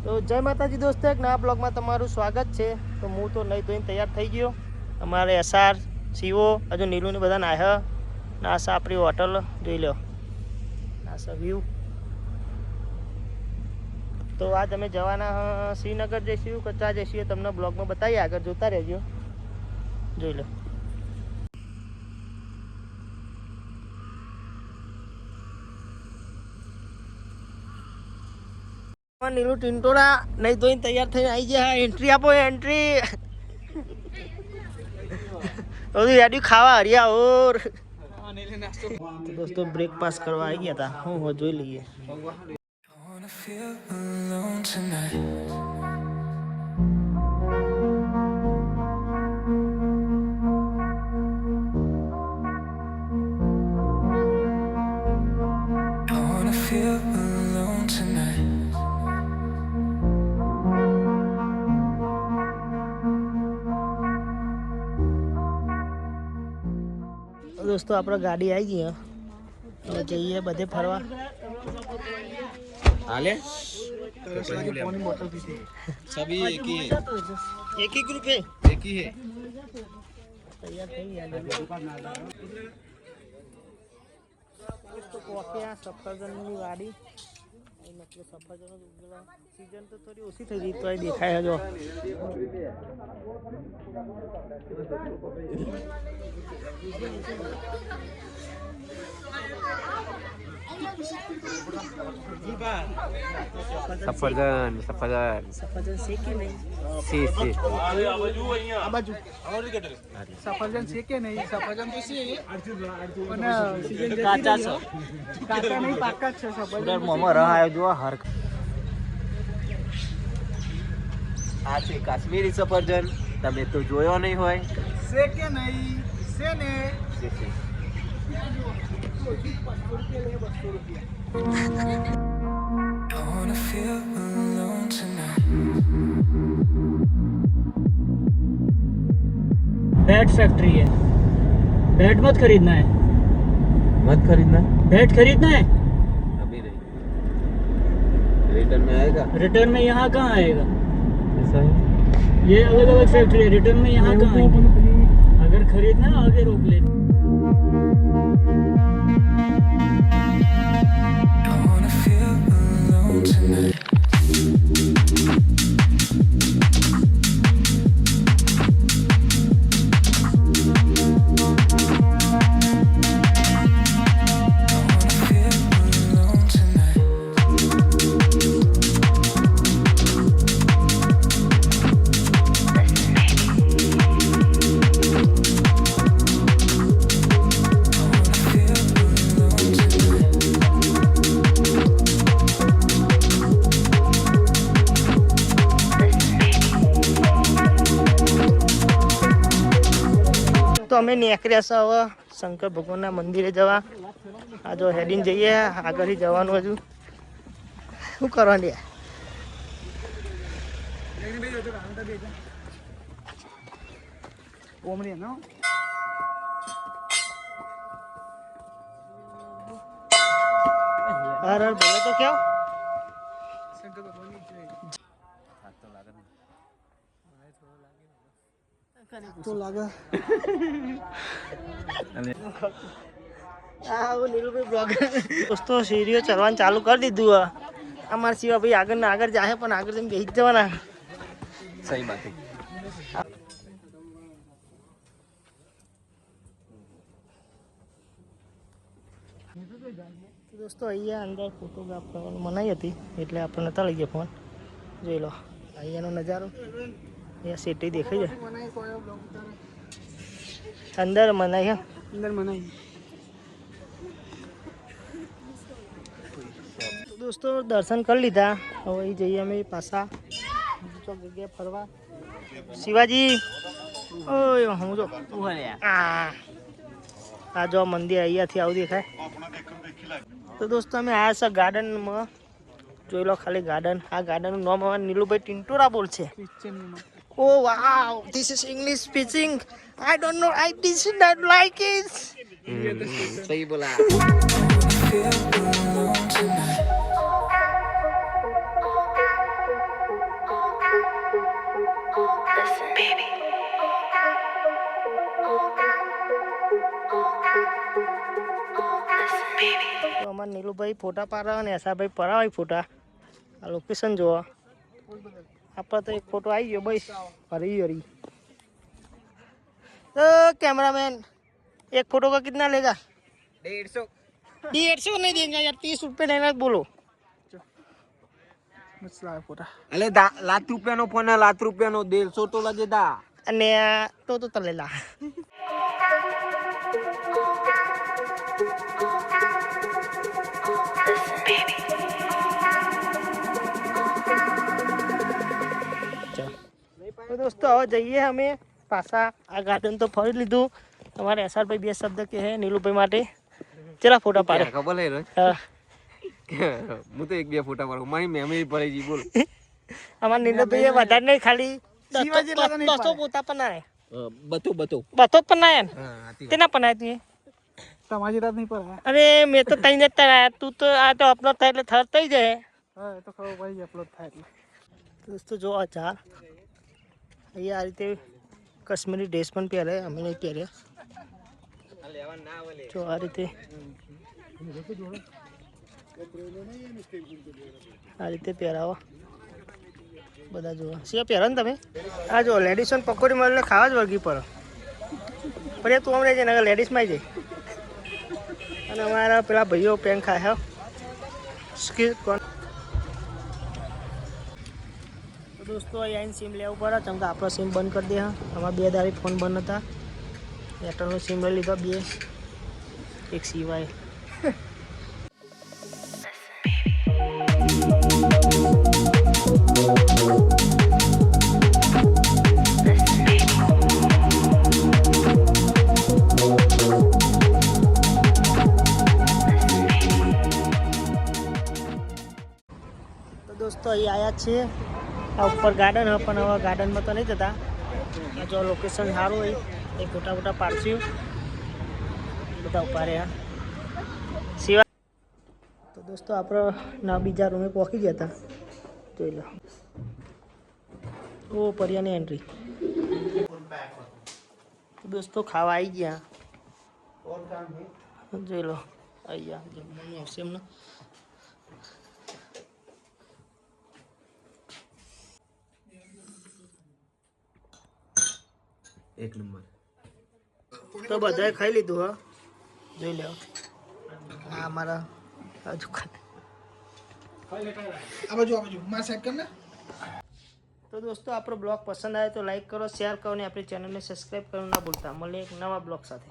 તો જય માતાજી દોસ્તો, એક નવા બ્લોગમાં તમારું સ્વાગત છે। તો હું તો નહીં ધોઈને તૈયાર થઈ ગયો। અમારે એસઆર સીઓ હજુ નીલુને બધા નાહ્યા નાસા આપણી હોટલ જોઈ લો નાસા વ્યૂ। તો આજ અમે જવાના શ્રીનગર જઈશું કચ્છા જઈશું તમને બ્લોગમાં બતાવીએ, આગળ જોતા રહેજો જોઈ લો। नीलू टिंटोरा नहीं तो तैयार थे आई जा एंट्री आपो एंट्री रेडी खावा हरिया और तो दोस्तों ब्रेकफास्ट करवा आई गया था हूँ हो जो लिए दोस्तों आप गाड़ी आई गई है जाइए बधे फरवा हाले बोतल सभी एक ही ग्रुप है एक ही है। तैयार तो सफरजन गाड़ी मतलब सफरजन सीजन तो थोड़ी ओછી થઈ ગઈ તો દેખાય જો सफरजन सफरजन सफरजन सेके नहीं सी सी आ बाजू सफरजन सेके नहीं सफरजन तो सी पण सीजन काचा छ काचा नहीं पाका छ सफरजन मोमो रहायो जो हर आ છે કાશ્મીરી સફરજન તમે તો જોયો નહીં હોય સેકે નહીં છે ને बैट फैक्ट्री है। बैट मत खरीदना है, मत खरीदना। बैट खरीदना है अभी नहीं, रिटर्न में आएगा। रिटर्न में यहाँ कहाँ आएगा, ऐसा है ये अलग अलग फैक्ट्री है, रिटर्न में यहाँ कहाँ आएगा। अगर खरीदना आगे रोक ले। तो अमे निकळ्या छे हवे शंकर भगवानना मंदिरे जवा। आ जो हेडिंग जईए आगळ जवानुं हजू शुं करवानी हर हर बोले तो क्या शंकर भगवान तो लागा दोस्तों सीढ़ियों चढ़वा चालू कर दीधु है अमर सिवा भाई आगे आगे जाए पर आगे बेही जवाना। सही बात है। दोस्तों अहिया अंदर फोटोग्राफ करवानुं मनाई हती एटले आपणे नता लई गया फोन जोई लो अहियानो नजारो ये सिटी देखाई है अंदर मनाई है अंदर मनाई। तो दोस्तों दर्शन कर लीधा हवे जईए अमे पासा बीजो जग्याए फरवा। शिवाजी ओय हूँ जो आ जो मंदिर अहिया थी आવું देखाय। तो दोस्तों अमे आया छे गार्डन में જોઈ લો ખાલી ગાર્ડન। આ ગાર્ડનનું નામ હવે નીલુભાઈ ટિંટોરા બોલ છે। Oh wow this is English speeching I don't know I did not like it. सही बोला। અમારા નીલુભાઈ ફોટા પાડે અને એસાભાઈ પરાવે ફોટા. આ લોકેશન જોવા આપણે તો એક ફોટો આવી ગયો બસ હરી હરી. तो कैमरामैन एक फोटो का कितना लेगा? 150 150 नहीं देंगे यार, 30 रुपये लेना बोलो. અલે લાખ રૂપિયાનો ફોન લાખ રૂપિયાનો 150 તો લજે દા અને તો તલેલા. તો દોસ્તો હવે જઈએ અમે પાછા. આ ગાર્ડન તો ફરી લીધું. તમારે એસઆરભાઈ બે શબ્દ કે હે નીલુભાઈ માટે ચલા ફોટા પાડે ખબર લઈ રહ્યો. હા હું તો એક બે ફોટા પાડું, મારી મેમરી પડી ગઈ. બોલ અમારા નીલુભાઈએ વધારે નહીં, ખાલી 200 પોતા બનાવે. બતો બતો જ બનાવ્યા ને તેના બનાવ્યા તું? તમારી રાત નહીં પર અરે મેં તો તઈ જ તરાયા, તું તો આ તો અપલોડ થાય એટલે થર થઈ જાય. હા એ તો ખબર પડી અપલોડ થાય એટલે. દોસ્તો જો આ ચાર અહીંયા આ રીતે કાશ્મીરી ડ્રેસ પણ પહેરે, અમે નહીં પહેર્યા. જો આ રીતે પહેરાવો બધા. જોવા સિવાય પહેરો ને તમે. આ જો લેડીઝોને પકોડી મળે ખાવા જ વળગી પડો. પણ તું અમને જઈને લેડીઝમાં આવી જાય. અને અમારા પેલા ભાઈઓ પેન ખાય સ્કીલ કોણ. દોસ્તો અહીંયા સિમ લેવું પડે, કેમ કે આપણો સિમ બંધ કરી દે. અમારા 2 દાડી ફોન બંધ હતા. એરટેલનો સિમ લઈ લીધો 2, એક સિવાય. તો દોસ્તો અહીં આવ્યા છીએ. આ ઉપર ગાર્ડન હોય પણ હવે ગાર્ડનમાં તો નહીં જતા. જો લોકેશન સારું હોય એ ફોટા ફોટા પાડશું બધા ઉભા રહ્યા. સિવાય તો દોસ્તો આપણે ના બીજા રૂમે પહોંચી ગયા હતા. જોઈ લો. ઓ પરિયાની એન્ટ્રી. દોસ્તો ખાવા આવી ગયા. જોઈ લો અહીંયા જમવાનું આવશે એમને. એક નંબર. તો બધાએ ખાઈ લીધું. હા જોઈ લો. હા અમારા હજુ આ બાજુ માર સાઈડ કર ને. તો દોસ્તો આપણો બ્લોગ પસંદ આવે તો લાઈક કરો, શેર કરો અને આપણી ચેનલને સબસ્ક્રાઈબ કરવાનું ના ભૂલતા. મળીએ એક નવા બ્લોગ સાથે.